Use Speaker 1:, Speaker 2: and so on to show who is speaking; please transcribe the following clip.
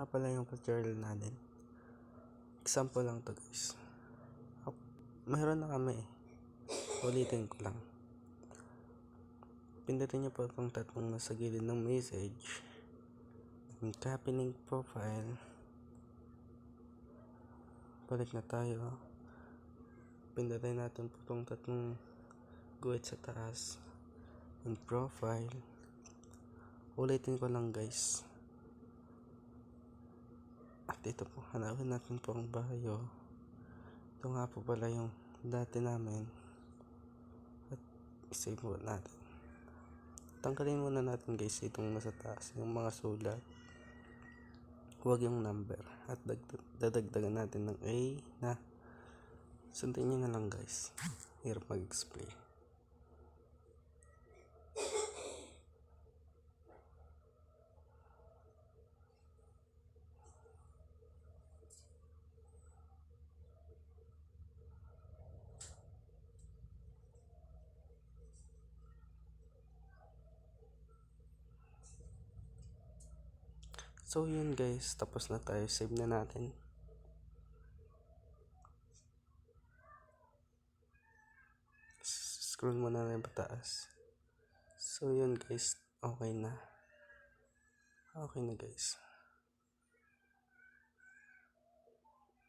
Speaker 1: nga pala yung tutorial natin. Example lang to guys. Mayroon na kami ulitin ko lang. Pindutin nyo po itong tatlong nasa gilid ng message, yung copy link profile. Balik na tayo. Pindutin natin po itong tatlong guhit sa taas, yung profile. Ulitin ko lang guys. At ito po, hanapin natin po ang bio. Ito nga po pala yung dati namin. At isave mo natin. Tanggalin muna natin guys itong nasa taas, yung mga sulat. Huwag yung number. At dadagdagan natin ng A na sundin nyo na lang guys. Hirap mag-explain. So yun guys, tapos na tayo. Save na natin. Scroll mo na lang pataas. So yun guys, okay na. Okay na guys.